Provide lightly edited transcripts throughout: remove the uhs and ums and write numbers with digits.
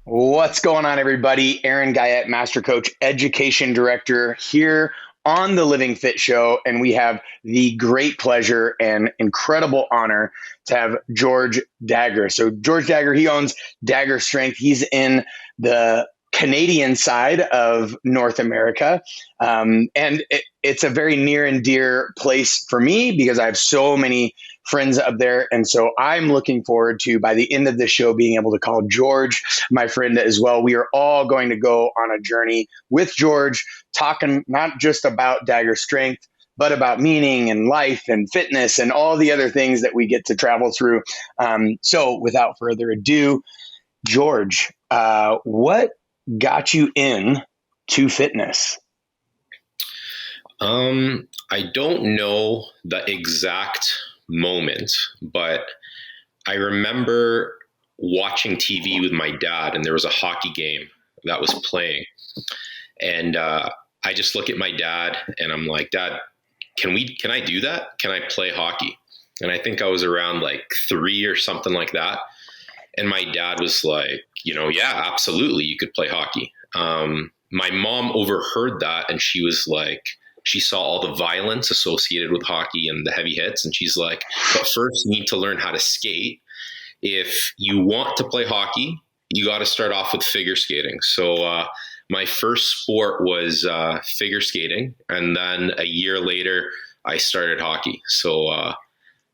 What's going on, everybody? Aaron Guyett, Master Coach, Education Director here on the Living.Fit show. And we have the great pleasure and incredible honor to have George Dagher. So George Dagher, he owns Dagher Strength. He's in the Canadian side of North America. It's a very near and dear place for me because I have so many friends up there. And so I'm looking forward to, by the end of the show, being able to call George my friend as well. We are all going to go on a journey with George, talking not just about Dagher Strength, but about meaning and life and fitness and all the other things that we get to travel through. So without further ado, George, what got you in to fitness? I don't know the exact moment, but I remember watching TV with my dad, and there was a hockey game that was playing. And I just look at my dad and I'm like, Dad, can I do that? Can I play hockey? And I think I was around like 3 or something like that. And my dad was like, yeah, absolutely, you could play hockey. My mom overheard that, and she was like, she saw all the violence associated with hockey and the heavy hits. And she's like, but first you need to learn how to skate. If you want to play hockey, you got to start off with figure skating. So my first sport was figure skating. And then a year later, I started hockey. So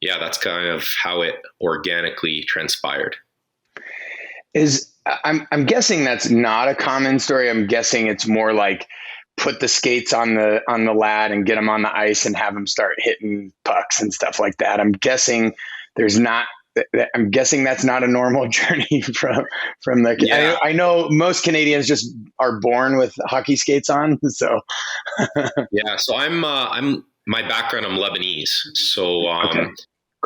yeah, that's kind of how it organically transpired. I'm guessing that's not a common story. I'm guessing it's more like put the skates on the lad and get them on the ice and have them start hitting pucks and stuff like that. I'm guessing that's not a normal journey from the. Yeah. I know most Canadians just are born with hockey skates on. So Yeah. So I'm my background, I'm Lebanese. So okay.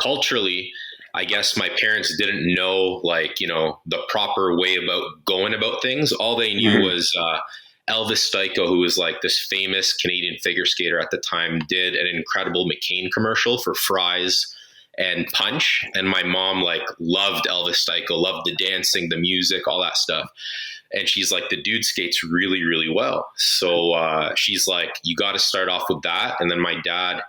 culturally, I guess my parents didn't know the proper way about going about things. All they knew was Elvis Styko, who was like this famous Canadian figure skater at the time, did an incredible McCain commercial for fries and punch. And my mom loved Elvis Styko, loved the dancing, the music, all that stuff. And she's like, the dude skates really, really well. So she's like, you got to start off with that. And then my dad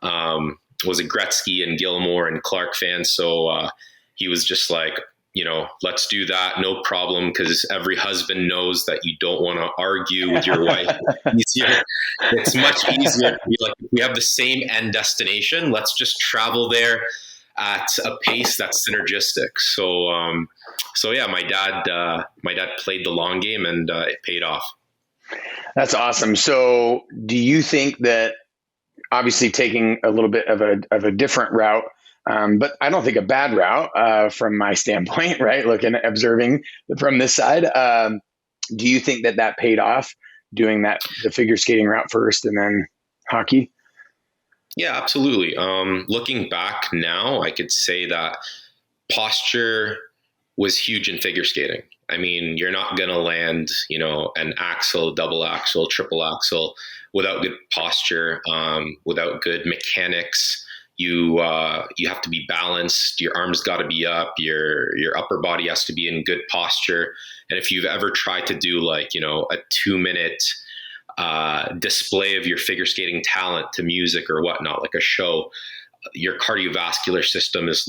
was a Gretzky and Gilmore and Clark fan. So he was just like, let's do that. No problem. Because every husband knows that you don't want to argue with your wife. It's much easier to be like, we have the same end destination. Let's just travel there at a pace that's synergistic. So yeah, my dad played the long game, and it paid off. That's awesome. So do you think that, obviously taking a little bit of a different route, but I don't think a bad route from my standpoint, right? Observing from this side. Do you think that paid off doing the figure skating route first and then hockey? Yeah, absolutely. Looking back now, I could say that posture was huge in figure skating. I mean, you're not going to land, an axle, double axle, triple axle without good posture, without good mechanics. You have to be balanced. Your arms got to be up. Your upper body has to be in good posture. And if you've ever tried to do a 2-minute display of your figure skating talent to music or whatnot, like a show, your cardiovascular system is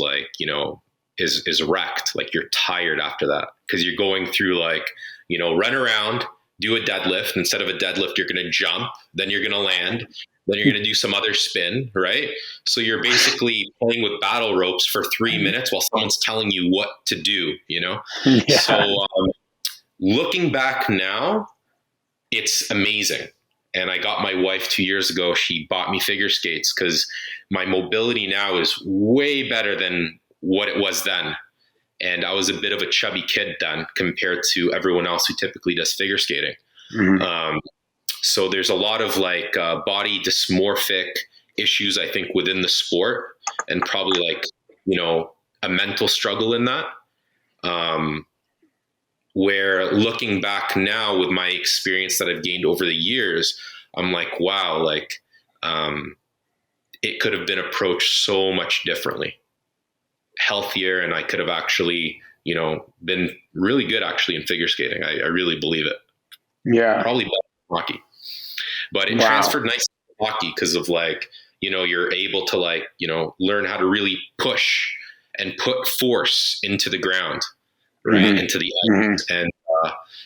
is wrecked. Like, you're tired after that because you're going through run around, do a deadlift. Instead of a deadlift, you're going to jump, then you're going to land, then you're going to do some other spin, right? So you're basically playing with battle ropes for 3 minutes while someone's telling you what to do, Yeah. So looking back now, it's amazing. And I got my wife 2 years ago. She bought me figure skates because my mobility now is way better than what it was then. And I was a bit of a chubby kid then compared to everyone else who typically does figure skating. Mm-hmm. So there's a lot of body dysmorphic issues, I think, within the sport, and probably a mental struggle in that. Where looking back now with my experience that I've gained over the years, I'm like, wow, it could have been approached so much differently, healthier, and I could have actually been really good actually in figure skating. I really believe it. Yeah. Probably better than hockey, but it transferred nicely to hockey because of you're able to learn how to really push and put force into the ground, right? Mm-hmm. Into the ice. And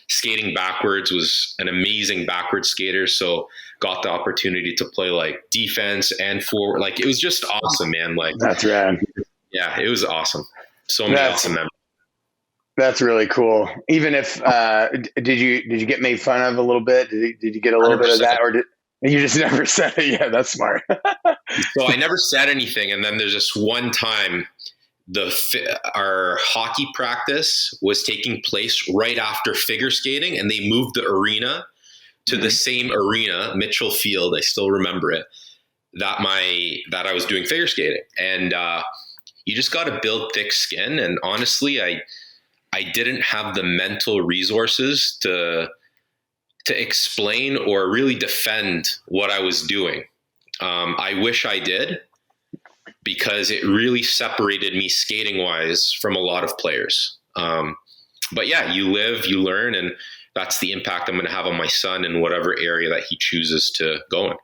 skating backwards, was an amazing backward skater. So got the opportunity to play defense and forward. It was just awesome, man. That's rad. Yeah, it was awesome. So many awesome memories. That's really cool. Even if did you get made fun of a little bit? Did you get a little 100%. Bit of that, or did you just never said it? Yeah, that's smart. So I never said anything, and then there's this one time our hockey practice was taking place right after figure skating, and they moved the arena to the same arena, Mitchell Field. I still remember it. That I was doing figure skating, and you just got to build thick skin. And honestly, I didn't have the mental resources to explain or really defend what I was doing. I wish I did, because it really separated me skating wise from a lot of players. But yeah, you live, you learn, and that's the impact I'm going to have on my son in whatever area that he chooses to go in.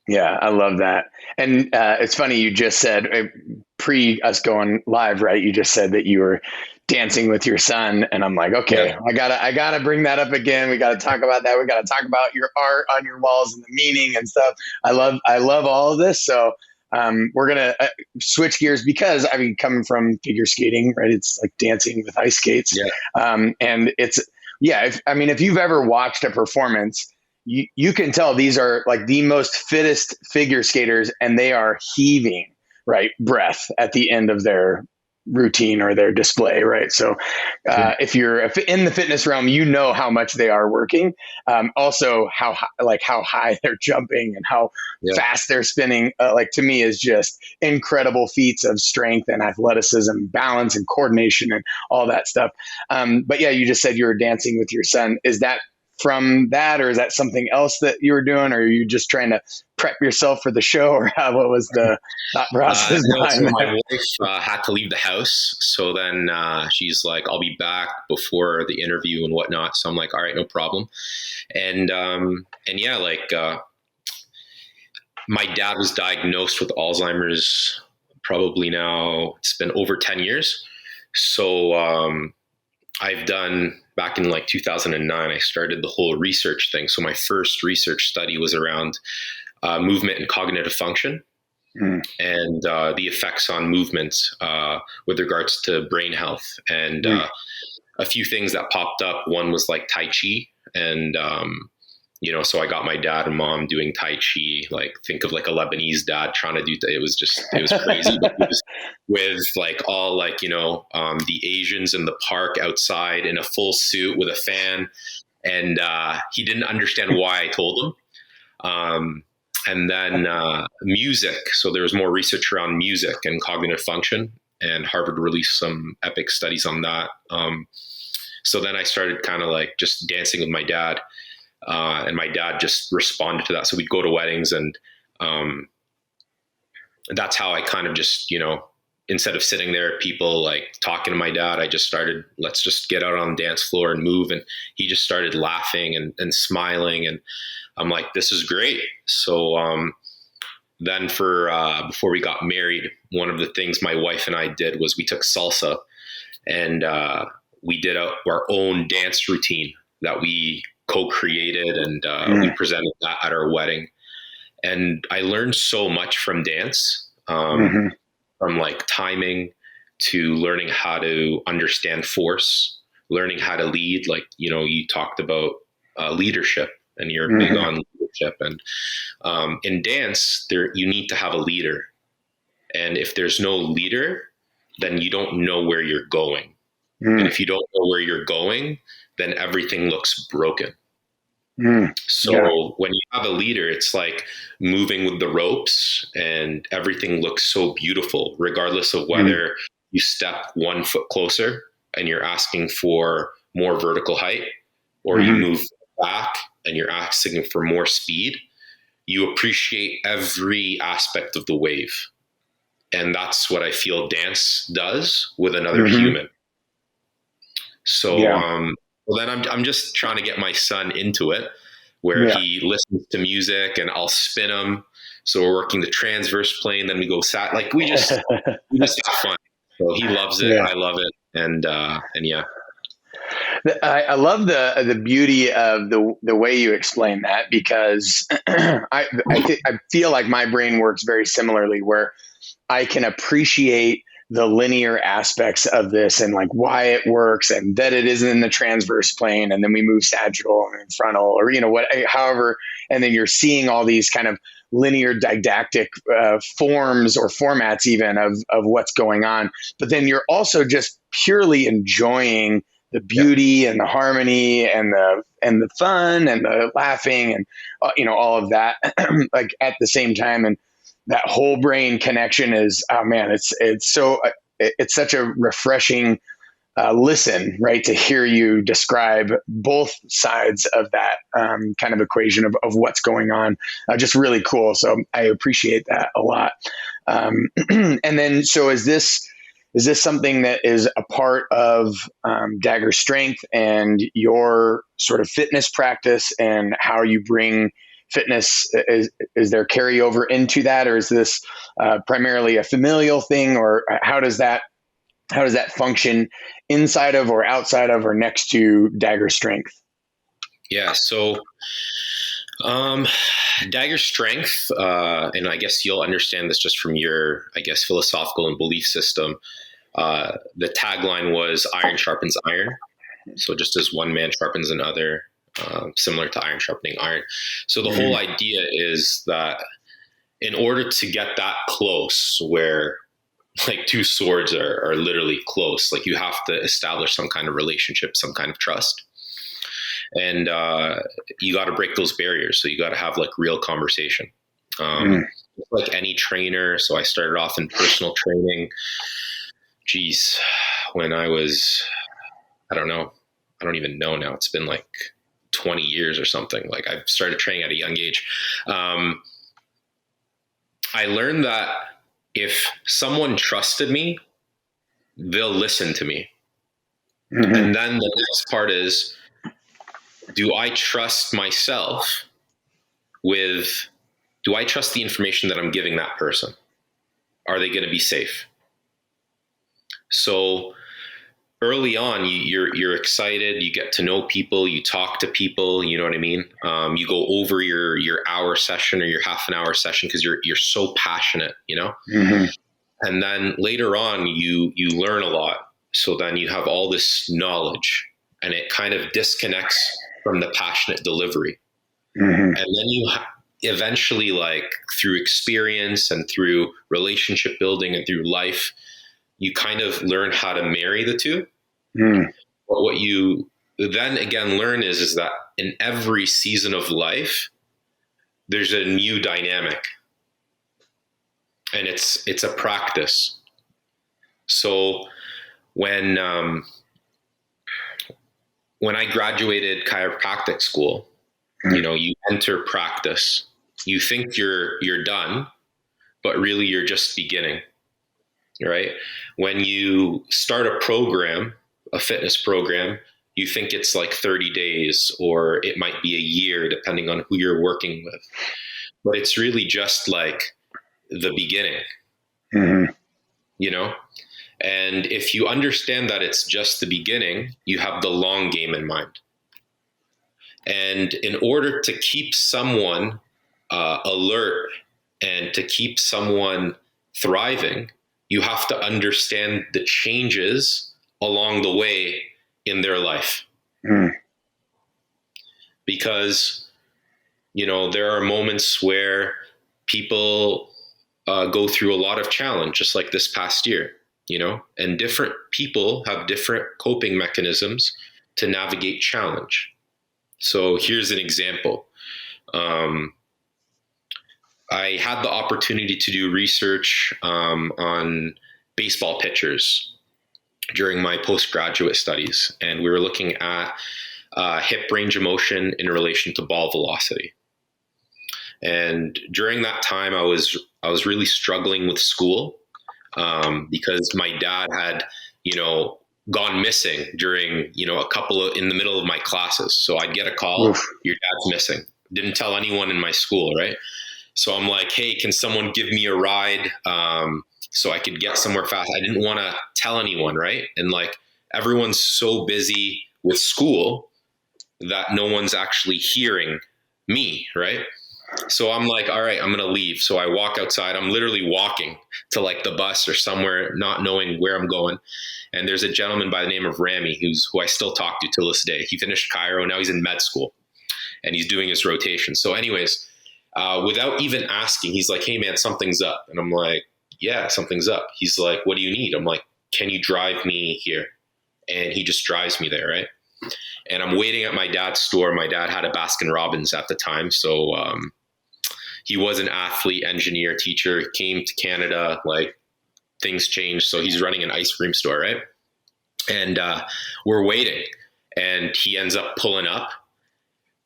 Yeah, I love that. And it's funny, you just said pre us going live, right? You just said that you were dancing with your son, and I'm like, okay, yeah. I gotta bring that up again. We got to talk about that. We got to talk about your art on your walls and the meaning and stuff. I love all of this. So we're gonna switch gears, because coming from figure skating, right? It's like dancing with ice skates. Yeah. And it's if you've ever watched a performance, you can tell these are the most fittest figure skaters, and they are heaving, right, breath at the end of their routine or their display, right? So if you're in the fitness realm, you know how much they are working. Also how high they're jumping and how fast they're spinning. To me is just incredible feats of strength and athleticism, balance and coordination and all that stuff. But yeah, you just said you were dancing with your son. Is that from that, or is that something else that you were doing, or are you just trying to prep yourself for the show, or what was the thought process? So my wife had to leave the house, so then she's like, "I'll be back before the interview and whatnot." So I'm like, "All right, no problem." And yeah, my dad was diagnosed with Alzheimer's. Probably now it's been over 10 years. So I've done. Back in 2009, I started the whole research thing. So my first research study was around movement and cognitive function, and the effects on movement with regards to brain health. And a few things that popped up. One was Tai Chi, and so I got my dad and mom doing Tai Chi. Think of a Lebanese dad trying to do that. It was crazy. But it was with all the Asians in the park outside in a full suit with a fan, and he didn't understand why I told him. And then music. So there was more research around music and cognitive function, and Harvard released some epic studies on that. So then I started kind of just dancing with my dad. And my dad just responded to that. So we'd go to weddings, and that's how I kind of just, instead of sitting there, people talking to my dad, I just started, let's just get out on the dance floor and move. And he just started laughing and smiling. And I'm like, this is great. So then before we got married, one of the things my wife and I did was we took salsa, and we did our own dance routine that we co-created, and we presented that at our wedding. And I learned so much from dance, from timing to learning how to understand force, learning how to lead. You talked about leadership, and you're big on leadership. And in dance, you need to have a leader. And if there's no leader, then you don't know where you're going. And if you don't know where you're going, then everything looks broken. So when you have a leader, it's like moving with the ropes, and everything looks so beautiful, regardless of whether you step 1 foot closer and you're asking for more vertical height, or you move back and you're asking for more speed. You appreciate every aspect of the wave. And that's what I feel dance does with another human. So, Yeah. well, then I'm just trying to get my son into it, where Yeah. he listens to music and I'll spin him. So we're working the transverse plane, then we go like we just have fun. So he loves it, Yeah. I love it, and yeah. I love the beauty of the way you explain that, because I feel like my brain works very similarly, where I can appreciate the linear aspects of this and like why it works, and that it isn't in the transverse plane, and then we move sagittal and frontal, or what, however, and then you're seeing all these kind of linear didactic forms or formats even of what's going on, but then you're also just purely enjoying the Yeah. beauty and the harmony and the fun and the laughing and all of that like at the same time. And that whole brain connection is, oh man, it's such a refreshing listen, right, to hear you describe both sides of that kind of equation of what's going on. Just really cool. So I appreciate that a lot. And then, so is this something that is a part of Dagher Strength and your sort of fitness practice, and how you bring fitness? Is there carryover into that, or is this primarily a familial thing, or how does that function inside of or outside of or next to Dagher Strength? Yeah. So Dagger Strength, and I guess you'll understand this just from your, I guess, philosophical and belief system. The tagline was "Iron sharpens iron." So just as one man sharpens another, similar to iron sharpening iron. So the whole idea is that in order to get that close, where like two swords are literally close, like you have to establish some kind of relationship, some kind of trust. And you got to break those barriers. So you got to have like real conversation. Like any trainer. So I started off in personal training. Geez, when I was, I don't even know now. It's been like 20 years or something. Like I started training at a young age. I learned that if someone trusted me, they'll listen to me. And then the next part is, do I trust myself do I trust the information that I'm giving that person? Are they going to be safe? So early on, you're excited, you get to know people, you talk to people, you know what I mean? You go over your hour session or your half an hour session because you're so passionate, And then later on, you learn a lot. So then you have all this knowledge, and it kind of disconnects from the passionate delivery. And then you eventually, like through experience and through relationship building and through life, you kind of learn how to marry the two. But what you then again learn is that in every season of life, there's a new dynamic, and it's a practice. So when I graduated chiropractic school, you enter practice. You think you're done, but really you're just beginning, right? When you start a program, a fitness program, you think it's like 30 days or it might be a year, depending on who you're working with. But it's really just like the beginning, And if you understand that it's just the beginning, you have the long game in mind. And in order to keep someone alert and to keep someone thriving, you have to understand the changes along the way in their life. Because, there are moments where people go through a lot of challenge, just like this past year, and different people have different coping mechanisms to navigate challenge. So here's an example. I had the opportunity to do research on baseball pitchers during my postgraduate studies, and we were looking at hip range of motion in relation to ball velocity. And during that time, I was really struggling with school because my dad had, gone missing during, in the middle of my classes. So I'd get a call, Oof. your dad's missing. Didn't tell anyone in my school, right? So I'm like, hey, can someone give me a ride so I could get somewhere fast? I didn't want to tell anyone, right? And like everyone's so busy with school that no one's actually hearing me, right? So I'm like, all right, I'm going to leave. So I walk outside. I'm literally walking to like the bus or somewhere, not knowing where I'm going. And there's a gentleman by the name of Rami, who I still talk to till this day. He finished Chiro. Now he's in med school and he's doing his rotation. So anyways, without even asking, he's like, hey man, something's up. And I'm like, yeah, something's up. He's like, what do you need? I'm like, can you drive me here? And he just drives me there, right? And I'm waiting at my dad's store. My dad had a Baskin Robbins at the time. So he was an athlete, engineer, teacher, came to Canada, like things changed. So he's running an ice cream store, right? And we're waiting. And he ends up pulling up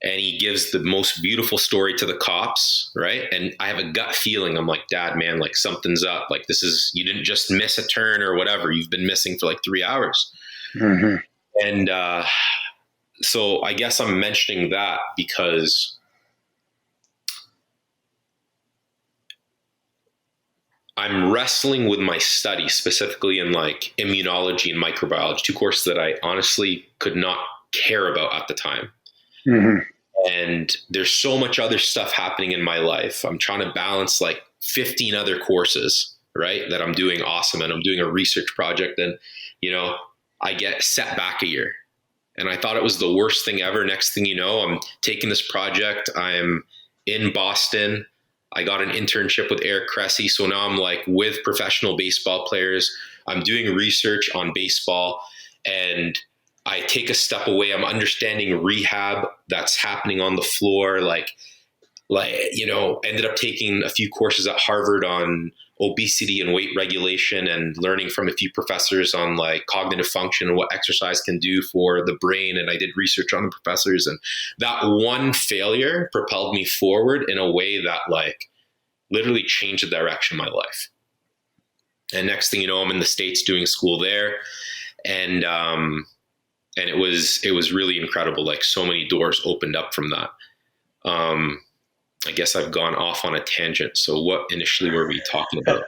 and he gives the most beautiful story to the cops, right? And I have a gut feeling. I'm like, Dad, man, like something's up. Like you didn't just miss a turn or whatever. You've been missing for like 3 hours. Mm-hmm. And so I guess I'm mentioning that because I'm wrestling with my study, specifically in like immunology and microbiology, 2 courses that I honestly could not care about at the time. Mm-hmm. And there's so much other stuff happening in my life. I'm trying to balance like 15 other courses, right? That I'm doing awesome. And I'm doing a research project and, I get set back a year. And I thought it was the worst thing ever. Next thing you know, I'm taking this project. I'm in Boston. I got an internship with Eric Cressy. So now I'm like with professional baseball players. I'm doing research on baseball and I take a step away. I'm understanding rehab that's happening on the floor. Ended up taking a few courses at Harvard on obesity and weight regulation and learning from a few professors on like cognitive function and what exercise can do for the brain. And I did research on the professors, and that one failure propelled me forward in a way that like literally changed the direction of my life. And next thing you know, I'm in the States doing school there. And it was really incredible. Like so many doors opened up from that. I guess I've gone off on a tangent. So what initially were we talking about?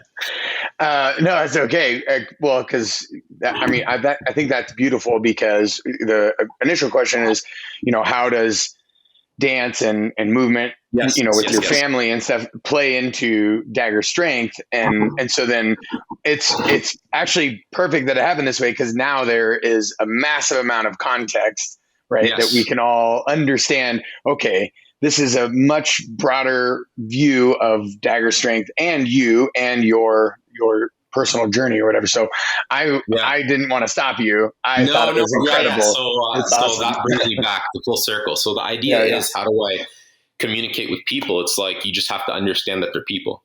No, it's okay. Well, because I think that's beautiful because the initial question is, how does dance and movement, with your family and stuff play into Dagher strength. And so then it's actually perfect that it happened this way because now there is a massive amount of context, right? That we can all understand, okay, this is a much broader view of Dagher strength and you and your personal journey or whatever. So I didn't want to stop you. I thought it was incredible. Yeah. So that brings me back to full circle. So the idea is, how do I communicate with people? It's like, you just have to understand that they're people.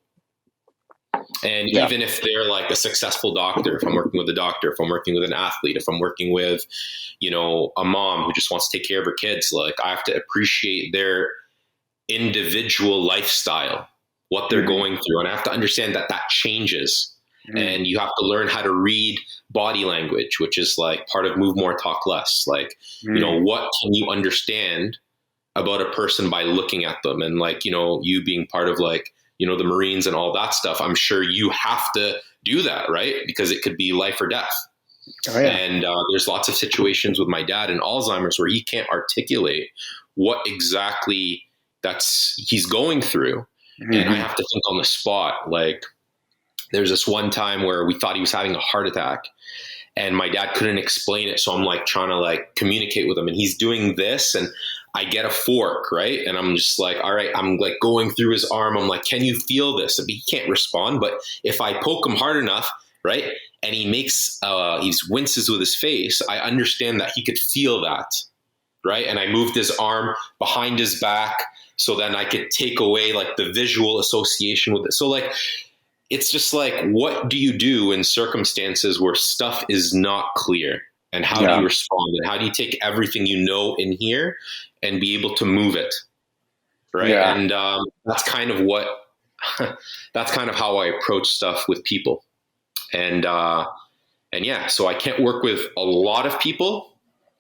And even if they're like a successful doctor, if I'm working with a doctor, if I'm working with an athlete, if I'm working with, a mom who just wants to take care of her kids, like I have to appreciate their individual lifestyle, what they're going through. And I have to understand that changes. And you have to learn how to read body language, which is like part of move more, talk less. Like, what can you understand about a person by looking at them? And like, you being part of like, the Marines and all that stuff, I'm sure you have to do that, right? Because it could be life or death. Oh, yeah. And there's lots of situations with my dad and Alzheimer's where he can't articulate what exactly he's going through. And I have to think on the spot. Like, there's this one time where we thought he was having a heart attack and my dad couldn't explain it. So I'm like trying to like communicate with him and he's doing this and I get a fork, right? And I'm just like, all right, I'm like going through his arm. I'm like, can you feel this? And he can't respond. But if I poke him hard enough, right? And he makes, he winces with his face, I understand that he could feel that, right? And I moved his arm behind his back so then I could take away like the visual association with it. So like, it's just like, what do you do in circumstances where stuff is not clear? And how do you respond? And how do you take everything in here and be able to move it? Right. Yeah. And that's kind of how I approach stuff with people. And And yeah, so I can't work with a lot of people,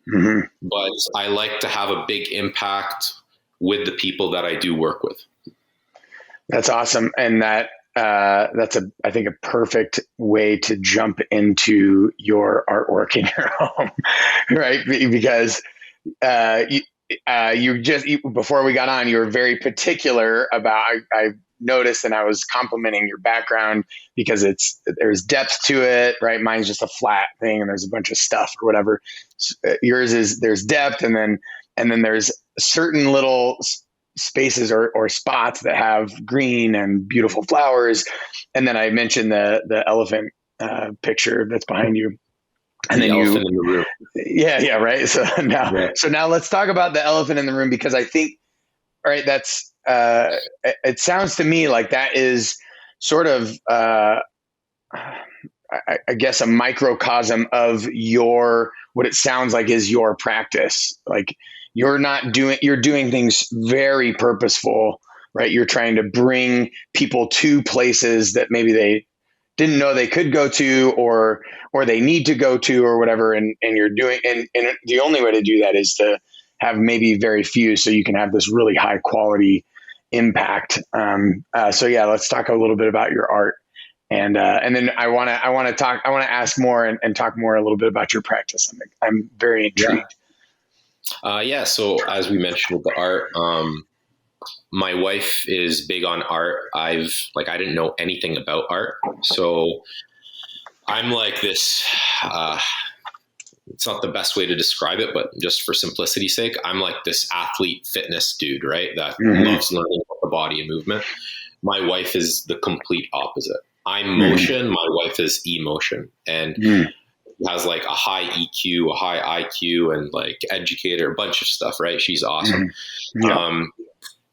but I like to have a big impact with the people that I do work with. That's awesome. And that's I think a perfect way to jump into your artwork in your home, right? Because before we got on, you were very particular about, I noticed, and I was complimenting your background because there's depth to it, right? Mine's just a flat thing and there's a bunch of stuff or whatever. Yours is, there's depth, and then there's certain little spaces or spots that have green and beautiful flowers. And then I mentioned the elephant picture that's behind you. And then elephant in the room. Yeah, right. So now let's talk about the elephant in the room, because I think, right, that's it sounds to me like that is sort of I guess a microcosm of what it sounds like is your practice. Like you're doing things very purposeful, right? You're trying to bring people to places that maybe they didn't know they could go to, or they need to go to, or whatever. And you're doing, and the only way to do that is to have maybe very few, so you can have this really high quality impact. So yeah, let's talk a little bit about your art. And then I want to ask more and talk more a little bit about your practice. I'm very intrigued. So as we mentioned with the art, my wife is big on art. I didn't know anything about art. So I'm like this, it's not the best way to describe it, but just for simplicity's sake, I'm like this athlete fitness dude, right? That loves learning about the body and movement. My wife is the complete opposite. I'm motion. My wife is emotion, and has like a high EQ, a high IQ, and like educator, a bunch of stuff, right? She's awesome. Yeah.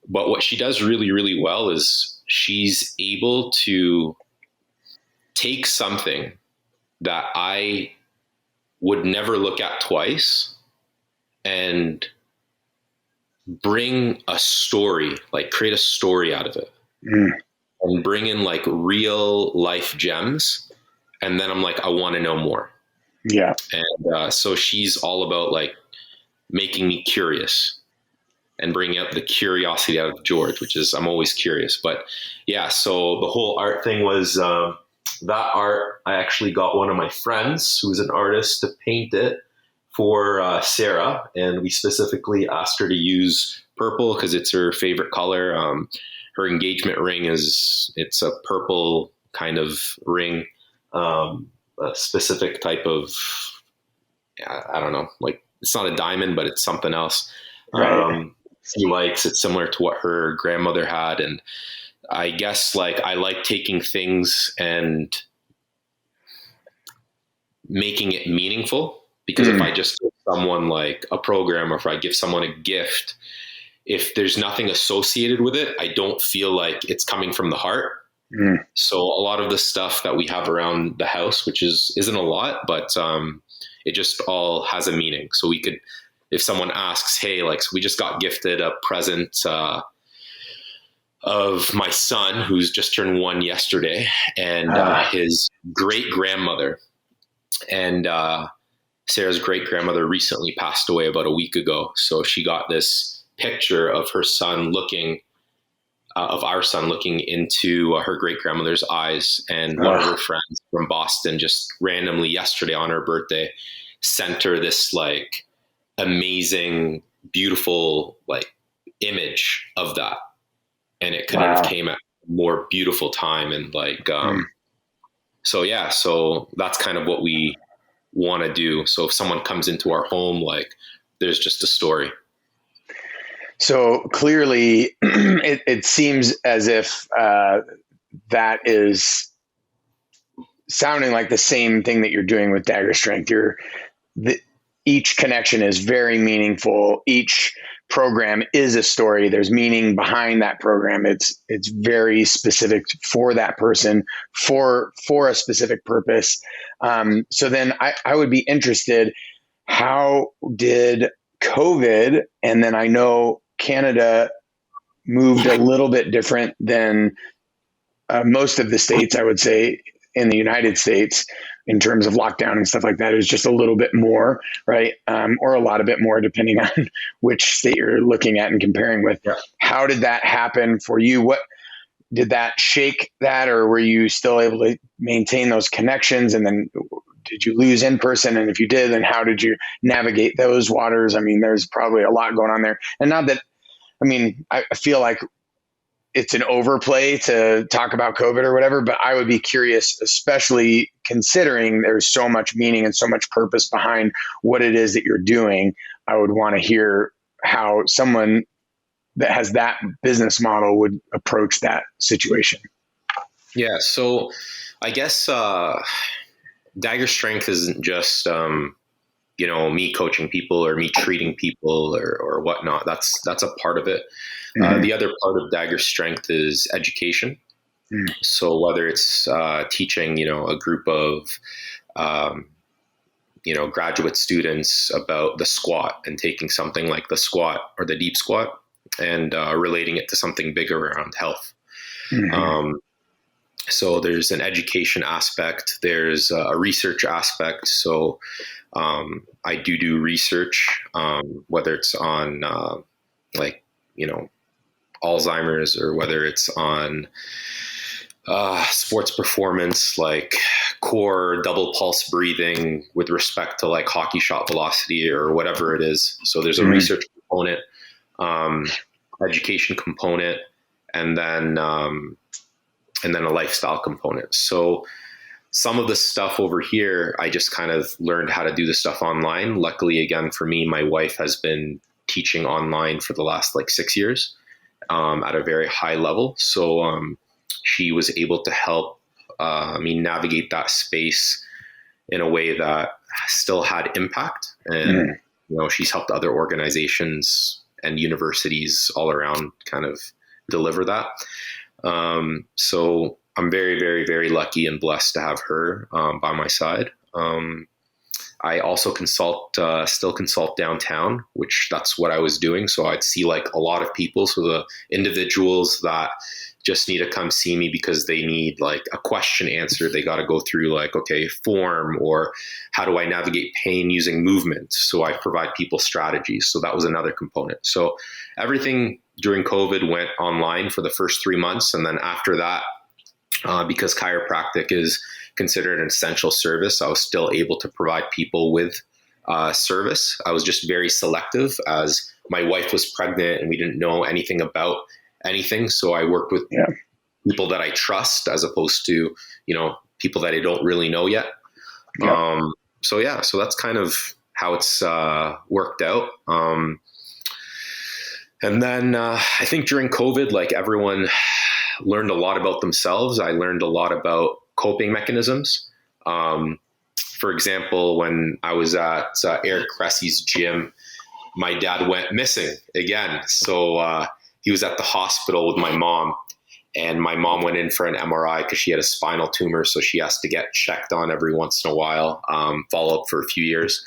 But what she does really, really well is she's able to take something that I would never look at twice and bring a story, like create a story out of it. And bring in like real life gems. And then I'm like, I want to know more. Yeah. And so she's all about like making me curious and bringing up the curiosity out of George, which is, I'm always curious. But yeah, so the whole art thing was that art. I actually got one of my friends who's an artist to paint it for Sarah. And we specifically asked her to use purple because it's her favorite color. Her engagement ring it's a purple kind of ring, a specific type of, I don't know, like it's not a diamond, but it's something else. Right. She likes it, similar to what her grandmother had. And I guess like I like taking things and making it meaningful, because if I just give someone like a program, or if I give someone a gift, if there's nothing associated with it, I don't feel like it's coming from the heart. So a lot of the stuff that we have around the house, which isn't a lot, but it just all has a meaning. So we could, if someone asks, hey, like, so we just got gifted a present of my son, who's just turned 1 yesterday, and his great grandmother, and Sarah's great grandmother recently passed away about a week ago. So she got this picture of her son looking, of our son looking into her great grandmother's eyes. And one of her friends from Boston just randomly yesterday on her birthday sent her this like amazing, beautiful like image of that. And it couldn't have came at a more beautiful time. And like, so yeah, so that's kind of what we want to do. So if someone comes into our home, like there's just a story. So clearly, it seems as if that is sounding like the same thing that you're doing with Dagher Strength. Each connection is very meaningful. Each program is a story. There's meaning behind that program. It's very specific for that person, for a specific purpose. So then I would be interested, how did COVID, and then I know Canada moved a little bit different than most of the states, I would say, in the United States in terms of lockdown and stuff like that is just a little bit more, right? Or a lot of bit more, depending on which state you're looking at and comparing with. Yeah. How did that happen for you? What did that shake that, or were you still able to maintain those connections? And then did you lose in person? And if you did, then how did you navigate those waters? I mean, there's probably a lot going on there. And not that, I mean, I feel like it's an overplay to talk about COVID or whatever, but I would be curious, especially considering there's so much meaning and so much purpose behind what it is that you're doing. I would want to hear how someone that has that business model would approach that situation. Yeah. So I guess Dagher Strength isn't just, me coaching people or me treating people or whatnot. That's a part of it. Mm-hmm. The other part of Dagher Strength is education. Mm-hmm. So whether it's teaching, a group of, graduate students about the squat and taking something like the squat or the deep squat and relating it to something bigger around health. Mm-hmm. So there's an education aspect. There's a research aspect. So I do research, whether it's on Alzheimer's or whether it's on sports performance, like core double pulse breathing with respect to like hockey shot velocity or whatever it is. So there's a research component, education component, and then a lifestyle component. So some of the stuff over here, I just kind of learned how to do the stuff online. Luckily, again, for me, my wife has been teaching online for the last 6 years at a very high level. So she was able to help me navigate that space in a way that still had impact. And, she's helped other organizations and universities all around kind of deliver that. So I'm very, very, very lucky and blessed to have her by my side. I also still consult downtown, which that's what I was doing. So I'd see a lot of people. So the individuals that just need to come see me because they need a question answered, they got to go through form, or how do I navigate pain using movement? So I provide people strategies. So that was another component. So everything during COVID went online for the first 3 months. And then after that, because chiropractic is considered an essential service, I was still able to provide people with service. I was just very selective, as my wife was pregnant and we didn't know anything about anything. So I worked with people that I trust as opposed to, people that I don't really know yet. Yeah. So that's kind of how it's worked out. And then I think during COVID, everyone learned a lot about themselves. I learned a lot about coping mechanisms. For example, when I was at Eric Cressy's gym, my dad went missing again. So he was at the hospital with my mom, and my mom went in for an MRI because she had a spinal tumor. So she has to get checked on every once in a while, follow up for a few years.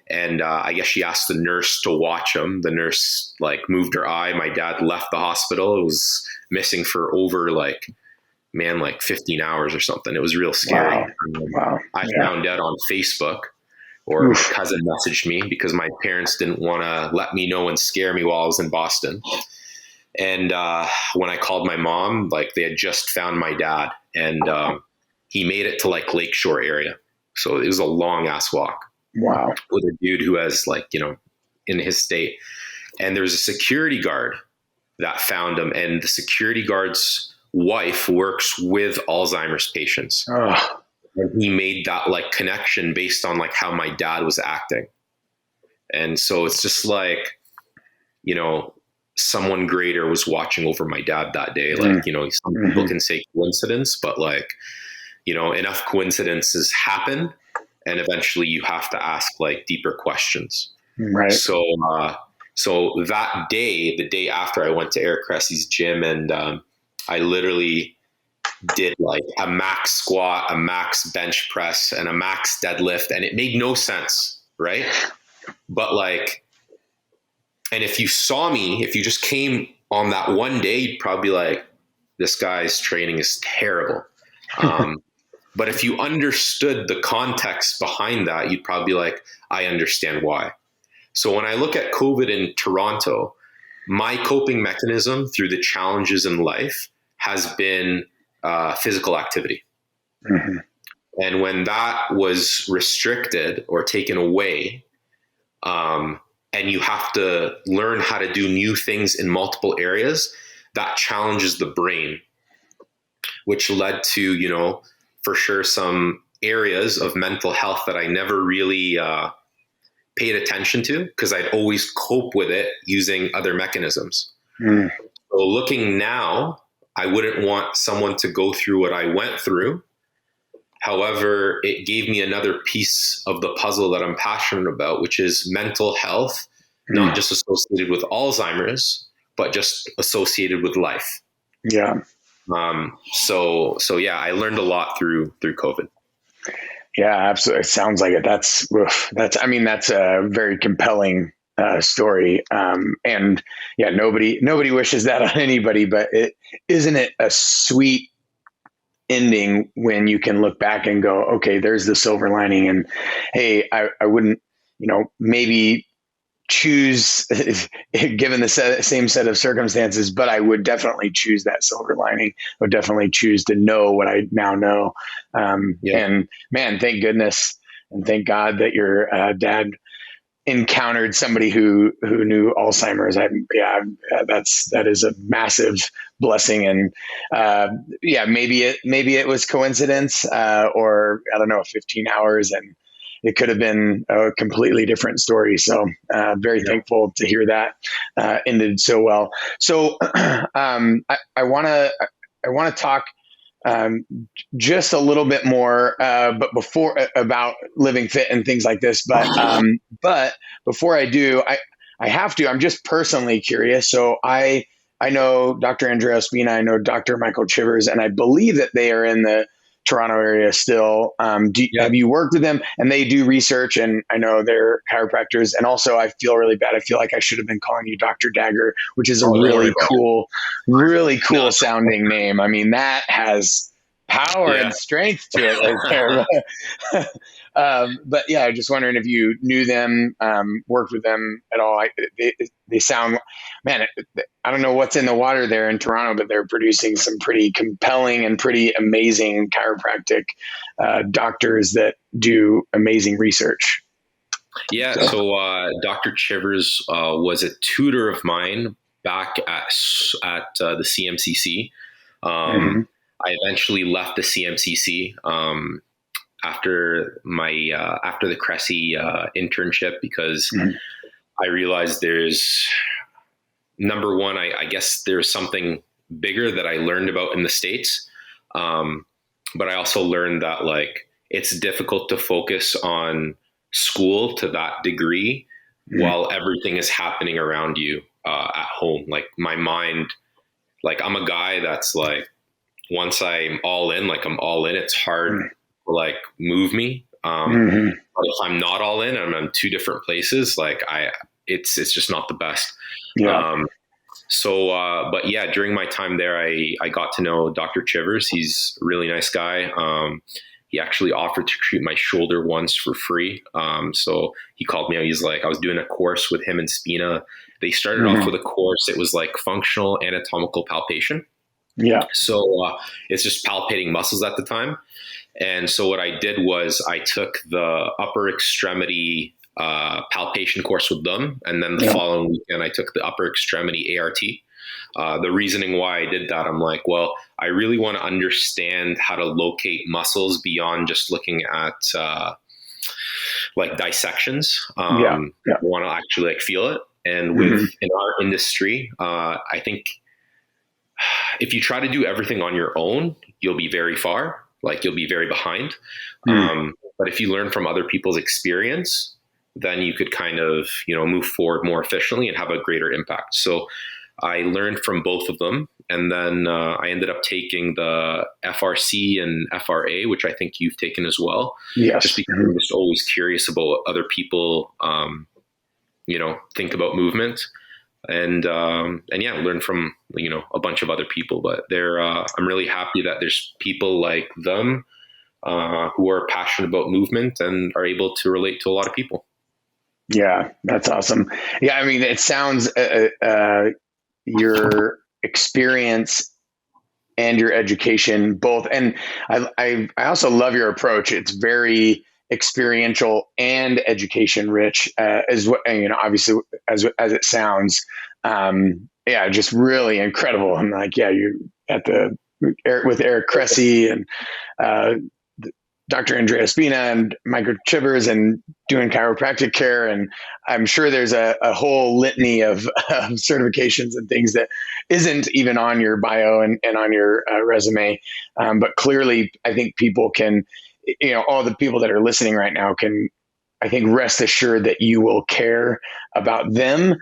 And I guess she asked the nurse to watch him. The nurse moved her eye. My dad left the hospital. It was missing for over 15 hours or something. It was real scary. Wow. I found out on Facebook, or my cousin messaged me because my parents didn't want to let me know and scare me while I was in Boston. And when I called my mom, they had just found my dad, and he made it to Lakeshore area. So it was a long ass walk. Wow. With a dude who has in his state. And there's a security guard that found him, and the security guard's wife works with Alzheimer's patients. Oh. And he made that connection based on people my dad was acting. And so it's just someone greater was watching over my dad that day. Some people can say coincidence, but enough coincidences happen. And eventually you have to ask deeper questions. Right. So that day, the day after, I went to Eric Cressy's gym, and I literally did a max squat, a max bench press, and a max deadlift. And it made no sense. Right. But and if you saw me, if you just came on that one day, you'd probably be this guy's training is terrible. But if you understood the context behind that, you'd probably be like, I understand why. So when I look at COVID in Toronto, my coping mechanism through the challenges in life has been physical activity. Mm-hmm. And when that was restricted or taken away, and you have to learn how to do new things in multiple areas, that challenges the brain, which led to, you know, for sure some areas of mental health that I never really paid attention to because I'd always cope with it using other mechanisms. So looking now, I wouldn't want someone to go through what I went through. However, it gave me another piece of the puzzle that I'm passionate about, which is mental health, not just associated with Alzheimer's, but just associated with life. Yeah. So yeah, I learned a lot through COVID. Yeah, absolutely. It sounds like it. That's a very compelling story. And yeah, nobody wishes that on anybody, but isn't it a sweet ending when you can look back and go, okay, there's the silver lining. And hey, I wouldn't, maybe choose given the same set of circumstances, but I would definitely choose that silver lining. I would definitely choose to know what I now know. And man, thank goodness and thank God that your dad encountered somebody who knew Alzheimer's. That is a massive blessing. And maybe it was coincidence, or I don't know, 15 hours, and it could have been a completely different story. So very thankful to hear that ended so well. So I want to talk just a little bit more, but before about Living Fit and things like this. But before I do, I have to. I'm just personally curious. So I know Dr. Andrea Ospina. I know Dr. Michael Chivers, and I believe that they are in the Toronto area still. Have you worked with them? And they do research, and I know they're chiropractors. And also, I feel really bad. I feel like I should have been calling you Dr. Dagher, which is a really cool sounding name. I mean, that has power and strength to it right there. But yeah, I'm just wondering if you knew them, worked with them at all. They sound, man, I don't know what's in the water there in Toronto, but they're producing some pretty compelling and pretty amazing chiropractic doctors that do amazing research. Yeah. So Dr. Chivers was a tutor of mine back at the CMCC. I eventually left the CMCC after the Cressy internship because I realized there's number one, I guess there's something bigger that I learned about in the States. But I also learned that like it's difficult to focus on school to that degree while everything is happening around you at home. Like my mind, like I'm a guy that's like, once I'm all in, like I'm all in, it's hard to like move me. But if I'm not all in, I'm in two different places. Like it's just not the best. Yeah. But yeah, during my time there, I got to know Dr. Chivers. He's a really nice guy. He actually offered to treat my shoulder once for free. So he called me out. He's like, I was doing a course with him and Spina. They started off with a course. It was like functional anatomical palpation. Yeah. So it's just palpating muscles at the time. And so what I did was I took the upper extremity palpation course with them. And then the following weekend, I took the upper extremity ART. The reasoning why I did that, I'm like, well, I really want to understand how to locate muscles beyond just looking at like dissections. I want to actually like feel it. And in our industry, I think if you try to do everything on your own, you'll be very far, like you'll be very behind. But if you learn from other people's experience, then you could kind of, move forward more efficiently and have a greater impact. So I learned from both of them. And then I ended up taking the FRC and FRA, which I think you've taken as well. Yes. Just because I'm just always curious about what other people, think about movement. And learn from, a bunch of other people, but I'm really happy that there's people like them who are passionate about movement and are able to relate to a lot of people. Yeah, that's awesome. Yeah, I mean, it sounds your experience and your education both, and I also love your approach. It's very experiential and education rich, as what, obviously as it sounds. Yeah, just really incredible. I'm like, yeah, you're at the with Eric Cressy and Dr. Andrea Spina and Michael Chivers and doing chiropractic care. And I'm sure there's a whole litany of certifications and things that isn't even on your bio and on your resume. But clearly, I think people can, all the people that are listening right now can, I think, rest assured that you will care about them,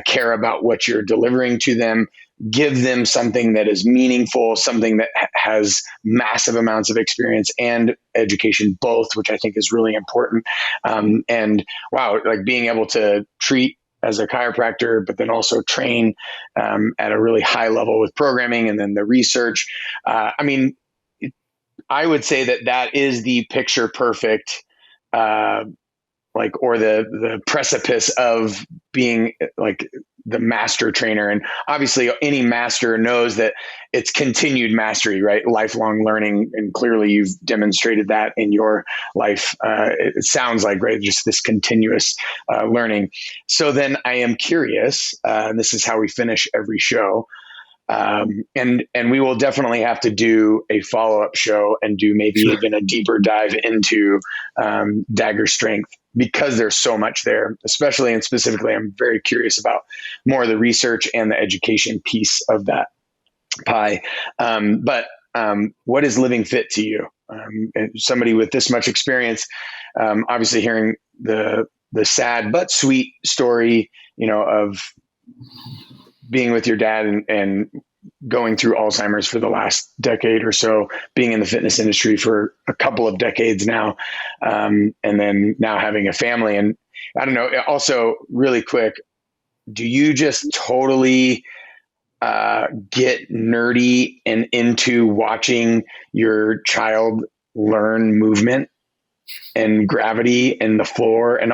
care about what you're delivering to them, give them something that is meaningful, something that has massive amounts of experience and education, both, which I think is really important. And wow, like being able to treat as a chiropractor, but then also train at a really high level with programming and then the research. I mean, I would say that is the picture perfect or the precipice of being like the master trainer. And obviously any master knows that it's continued mastery, right? Lifelong learning. And clearly you've demonstrated that in your life. It sounds like, right, just this continuous learning. So then I am curious, and this is how we finish every show. And we will definitely have to do a follow-up show and do maybe even a deeper dive into Dagher strength, because there's so much there, especially and specifically, I'm very curious about more of the research and the education piece of that pie. But what is Living.Fit to you? Somebody with this much experience, obviously hearing the sad but sweet story, of being with your dad and going through Alzheimer's for the last decade or so, being in the fitness industry for a couple of decades now, and then now having a family. And I don't know, also really quick, do you just totally get nerdy and into watching your child learn movement and gravity and the floor? And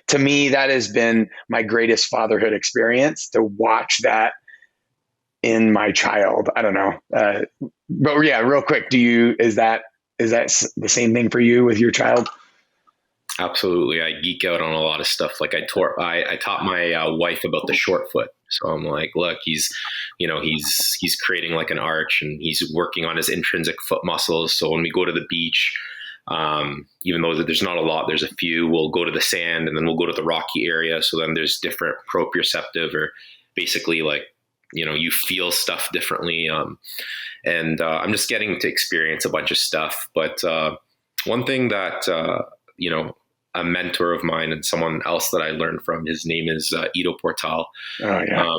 to me, that has been my greatest fatherhood experience, to watch that in my child. I don't know. But yeah, real quick, is that the same thing for you with your child? Absolutely. I geek out on a lot of stuff. Like I taught my wife about the short foot. So I'm like, look, he's creating like an arch, and he's working on his intrinsic foot muscles. So when we go to the beach, even though there's not a lot, there's a few, we'll go to the sand and then we'll go to the rocky area. So then there's different proprioceptive, or basically like, you feel stuff differently. And I'm just getting to experience a bunch of stuff. But one thing that, a mentor of mine and someone else that I learned from, his name is Ido Portal. Oh, yeah.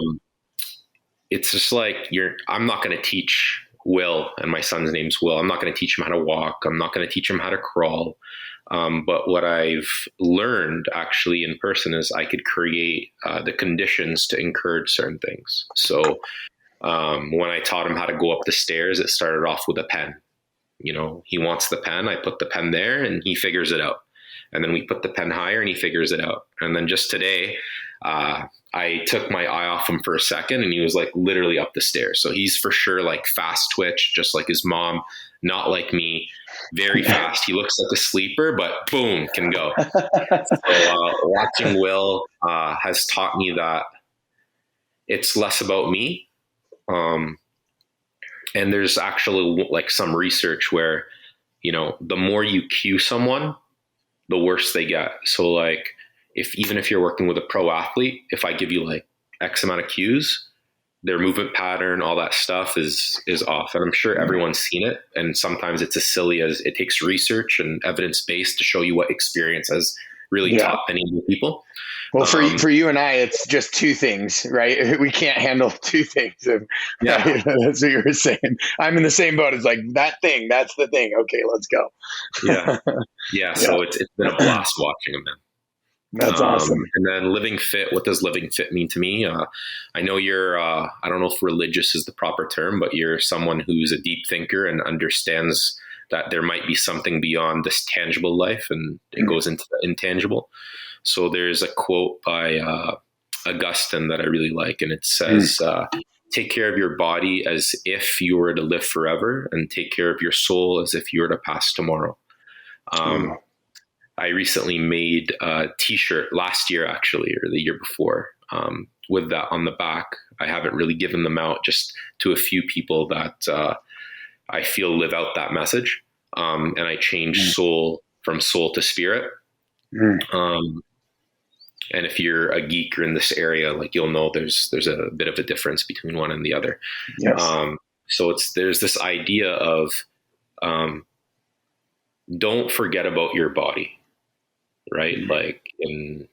It's just like, I'm not going to teach Will, and my son's name's Will, I'm not going to teach him how to walk. I'm not going to teach him how to crawl. But what I've learned actually in person is I could create the conditions to encourage certain things. So when I taught him how to go up the stairs, it started off with a pen. He wants the pen. I put the pen there and he figures it out. And then we put the pen higher and he figures it out. And then just today, I took my eye off him for a second and he was like literally up the stairs. So he's for sure like fast twitch, just like his mom, not like me, very fast. He looks like a sleeper, but boom, can go. So watching Will has taught me that it's less about me. And there's actually like some research where, the more you cue someone, the worse they get. So like, even if you're working with a pro athlete, if I give you like X amount of cues, their movement pattern, all that stuff is off. And I'm sure everyone's seen it. And sometimes it's as silly as it takes research and evidence-based to show you what experience has really taught many new people. Well, for you and I, it's just two things, right? We can't handle two things. Yeah. That's what you were saying. I'm in the same boat. It's like that thing, that's the thing. Okay, let's go. Yeah. So it's been a blast watching them, man. That's awesome. And then Living.Fit, what does Living.Fit mean to me? I know you're, I don't know if religious is the proper term, but you're someone who's a deep thinker and understands that there might be something beyond this tangible life, and it goes into the intangible. So there's a quote by Augustine that I really like, and it says, take care of your body as if you were to live forever, and take care of your soul as if you were to pass tomorrow. I recently made a t-shirt last year, actually, or the year before, with that on the back. I haven't really given them out, just to a few people that I feel live out that message. And I changed soul from soul to spirit. And if you're a geek or in this area, like, you'll know there's a bit of a difference between one and the other. Yes. So there's this idea of don't forget about your body, right? Like in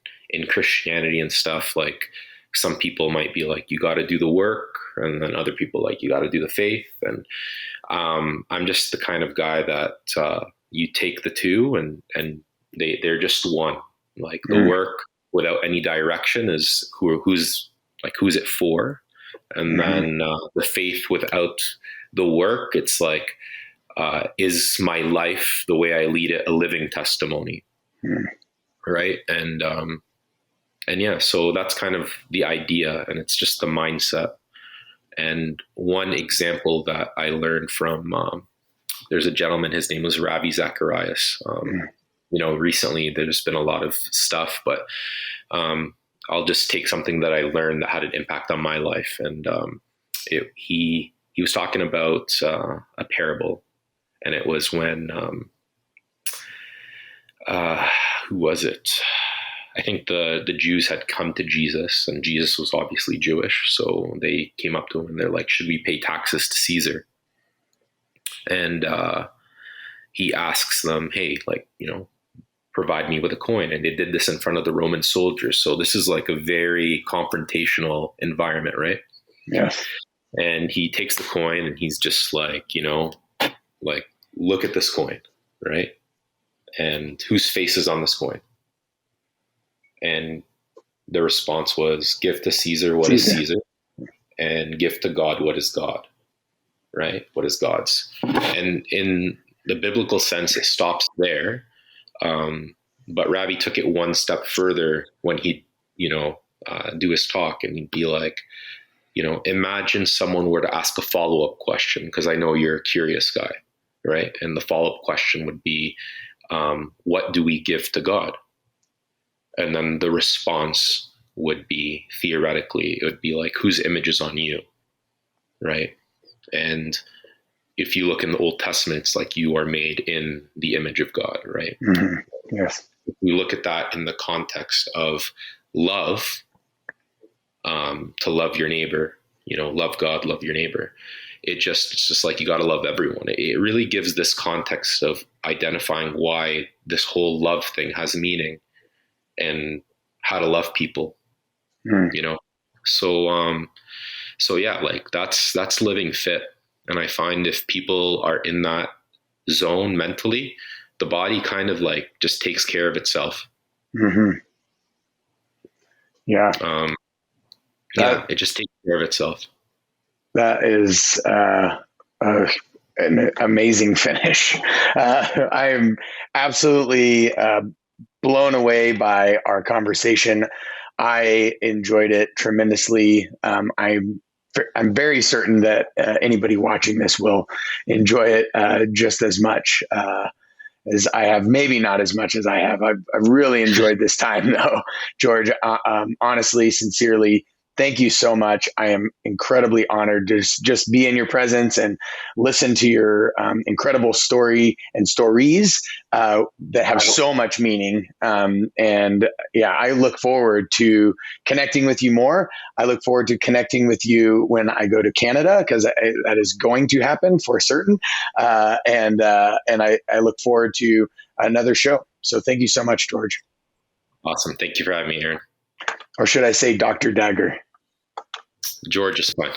Christianity and stuff, like some people might be like, you got to do the work, and then other people like, you got to do the faith. And I'm just the kind of guy that you take the two, and they're just one. Like the work without any direction is who's it for? And then the faith without the work, it's like, is my life, the way I lead it, a living testimony? Right. And yeah, so that's kind of the idea, and it's just the mindset. And one example that I learned from, there's a gentleman, his name was Ravi Zacharias. Recently there's been a lot of stuff, but I'll just take something that I learned that had an impact on my life. And he was talking about a parable, and it was when, who was it? I think the Jews had come to Jesus, and Jesus was obviously Jewish. So they came up to him and they're like, should we pay taxes to Caesar? And he asks them, hey, like, provide me with a coin. And they did this in front of the Roman soldiers. So this is like a very confrontational environment, right? Yes. And he takes the coin and he's just like, like, look at this coin, right? And whose face is on this coin? And the response was, give to Caesar what is Caesar, and give to God what is God, right? What is God's. And in the biblical sense, it stops there. But Ravi took it one step further when he'd, do his talk, and he'd be like, imagine someone were to ask a follow-up question, because I know you're a curious guy, right? And the follow-up question would be, what do we give to God? And then the response would be, theoretically, it would be like, whose image is on you, right? And if you look in the Old Testament, it's like you are made in the image of God, right? Mm-hmm. Yes. If we look at that in the context of love, to love your neighbor, love God, love your neighbor. It's just like, you got to love everyone. It really gives this context of identifying why this whole love thing has meaning, and how to love people, So yeah, like that's living fit. And I find if people are in that zone mentally, the body kind of like just takes care of itself. Mm-hmm. Yeah. It just takes care of itself. That is an amazing finish. I am absolutely blown away by our conversation. I enjoyed it tremendously. I'm very certain that anybody watching this will enjoy it just as much as I have. Maybe not as much as I have. I've really enjoyed this time, though, George. Honestly, sincerely, thank you so much. I am incredibly honored to just be in your presence and listen to your incredible story and stories that have so much meaning. And yeah, I look forward to connecting with you more. I look forward to connecting with you when I go to Canada, because that is going to happen for certain. And I look forward to another show. So thank you so much, George. Awesome. Thank you for having me, Aaron. Or should I say Dr. Dagher? George is fine.